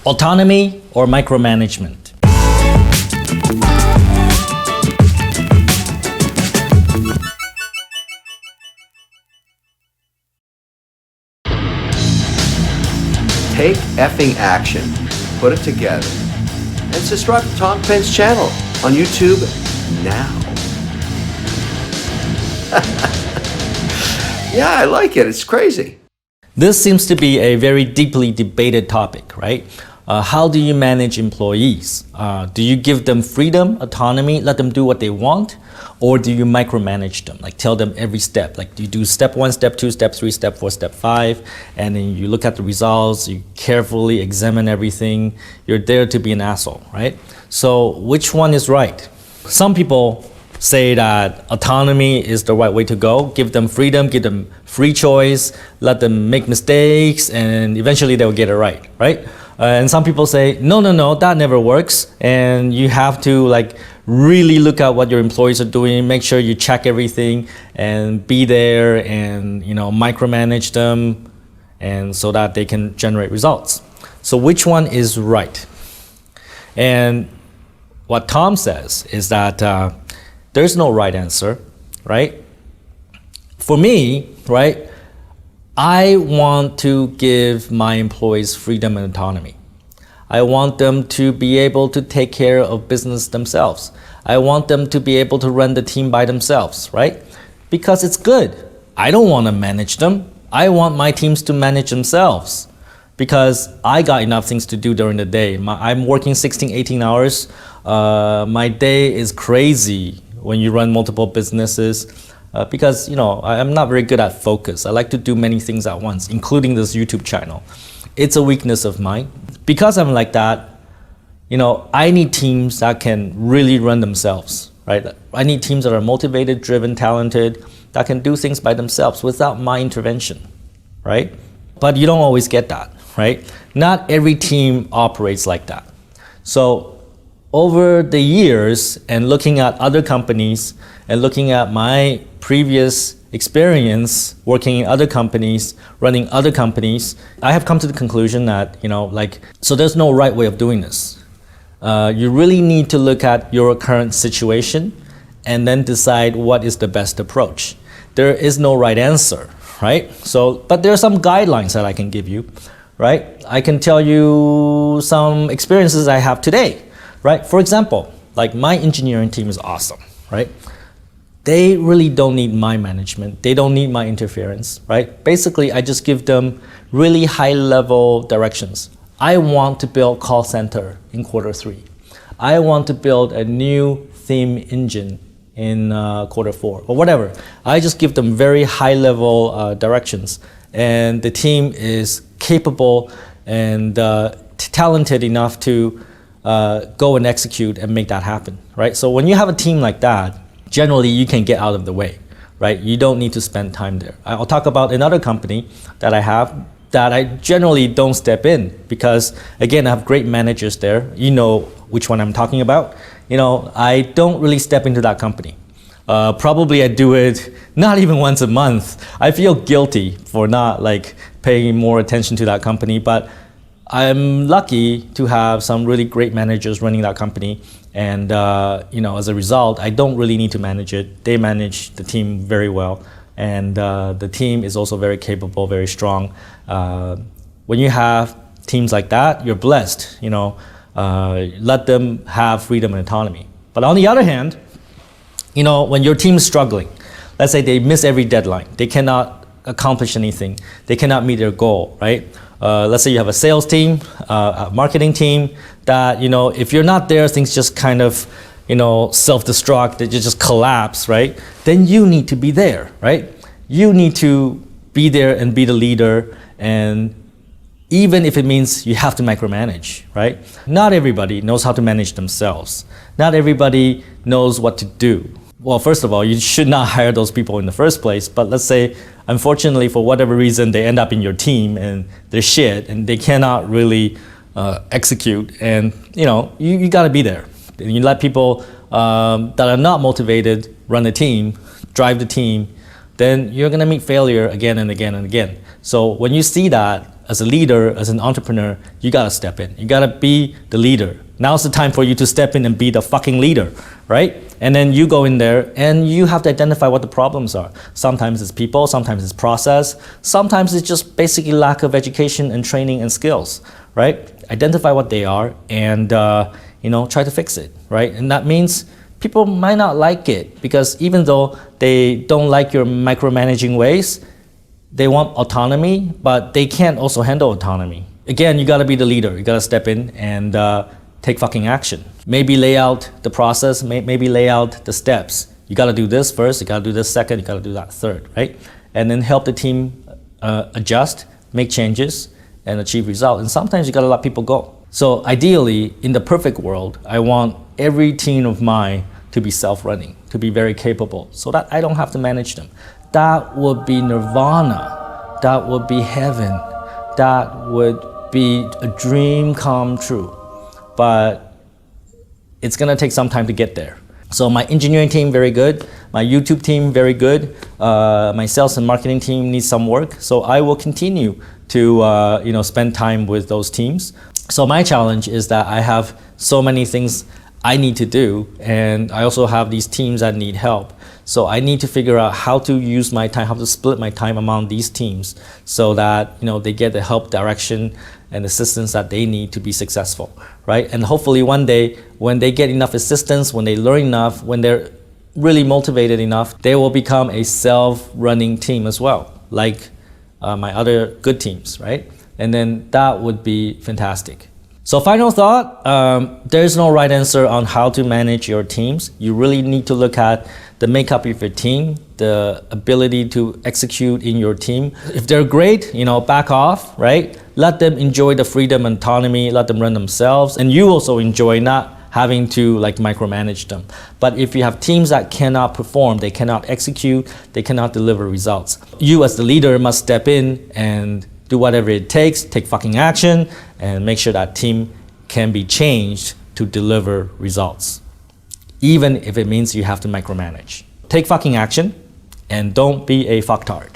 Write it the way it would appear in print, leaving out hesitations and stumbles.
Autonomy or micromanagement? Take effing action, put it together, and subscribe to Tom Peng's channel on YouTube now. Yeah, I like it. It's crazy. This seems to be a very deeply debated topic, right? How do you manage employees? Do you give them freedom, autonomy, let them do what they want? Or do you micromanage them, like tell them every step? Like do you do step 1, step 2, step 3, step 4, step 5, and then you look at the results, you carefully examine everything. You're there to be an asshole, right? So which one is right? Some people say that autonomy is the right way to go. Give them freedom, give them free choice, let them make mistakes, and eventually they'll get it right, right? And some people say, no, that never works. And you have to like really look at what your employees are doing, make sure you check everything and be there and, micromanage them and so that they can generate results. So which one is right? And what Tom says is that there's no right answer, right? For me, right, I want to give my employees freedom and autonomy. I want them to be able to take care of business themselves. I want them to be able to run the team by themselves, right? Because it's good. I don't want to manage them. I want my teams to manage themselves because I got enough things to do during the day. I'm working 16, 18 hours. My day is crazy when you run multiple businesses. Because I'm not very good at focus. I like to do many things at once, including this YouTube channel. It's a weakness of mine. Because I'm like that, I need teams that can really run themselves, right? I need teams that are motivated, driven, talented, that can do things by themselves without my intervention, right? But you don't always get that, right? Not every team operates like that. So over the years and looking at other companies and looking at my previous experience working in other companies, running other companies, I have come to the conclusion that, so there's no right way of doing this. You really need to look at your current situation and then decide what is the best approach. There is no right answer, right? But there are some guidelines that I can give you, right? I can tell you some experiences I have today. Right? For example, like my engineering team is awesome, right? They really don't need my management. They don't need my interference, right? Basically, I just give them really high-level directions. I want to build call center in Q3. I want to build a new theme engine in Q4 or whatever. I just give them very high-level directions, and the team is capable and talented enough to go and execute and make that happen, right? So when you have a team like that, generally you can get out of the way, right? You don't need to spend time there. I'll talk about another company that I have that I generally don't step in because, again, I have great managers there. You know which one I'm talking about. I don't really step into that company. Probably I do it not even once a month. I feel guilty for not paying more attention to that company, but I'm lucky to have some really great managers running that company, and as a result, I don't really need to manage it. They manage the team very well, and the team is also very capable, very strong. When you have teams like that, you're blessed. Let them have freedom and autonomy. But on the other hand, when your team is struggling, let's say they miss every deadline, they cannot accomplish anything, they cannot meet their goal, right? Let's say you have a sales team, a marketing team that, if you're not there, things just kind of, self-destruct, they just collapse, right? Then you need to be there, right? You need to be there and be the leader, and even if it means you have to micromanage, right? Not everybody knows how to manage themselves. Not everybody knows what to do. Well, first of all, you should not hire those people in the first place, but let's say, unfortunately, for whatever reason, they end up in your team and they're shit and they cannot really execute, and you got to be there. You let people that are not motivated run the team, drive the team, then you're going to meet failure again and again and again. So when you see that, as a leader, as an entrepreneur, you gotta step in. You gotta be the leader. Now's the time for you to step in and be the fucking leader, right? And then you go in there and you have to identify what the problems are. Sometimes it's people, sometimes it's process, sometimes it's just basically lack of education and training and skills, right? Identify what they are and try to fix it, right? And that means people might not like it because even though they don't like your micromanaging ways, they want autonomy, but they can't also handle autonomy. Again, you gotta be the leader. You gotta step in and take fucking action. Maybe lay out the process, maybe lay out the steps. You gotta do this first, you gotta do this second, you gotta do that third, right? And then help the team adjust, make changes, and achieve results. And sometimes you gotta let people go. So ideally, in the perfect world, I want every team of mine to be self-running, to be very capable, so that I don't have to manage them. That would be nirvana. That would be heaven. That would be a dream come true. But it's gonna take some time to get there. So my engineering team, very good. My YouTube team, very good. My sales and marketing team needs some work. So I will continue to spend time with those teams. So my challenge is that I have so many things I need to do, and I also have these teams that need help. So I need to figure out how to use my time, how to split my time among these teams so that they get the help, direction, and assistance that they need to be successful, right? And hopefully one day, when they get enough assistance, when they learn enough, when they're really motivated enough, they will become a self-running team as well, like my other good teams, right? And then that would be fantastic. So final thought, there's no right answer on how to manage your teams. You really need to look at the makeup of your team, the ability to execute in your team. If they're great, back off, right? Let them enjoy the freedom and autonomy, let them run themselves, and you also enjoy not having to micromanage them. But if you have teams that cannot perform, they cannot execute, they cannot deliver results, you as the leader must step in and do whatever it takes, take fucking action, and make sure that team can be changed to deliver results, even if it means you have to micromanage. Take fucking action, and don't be a fucktard.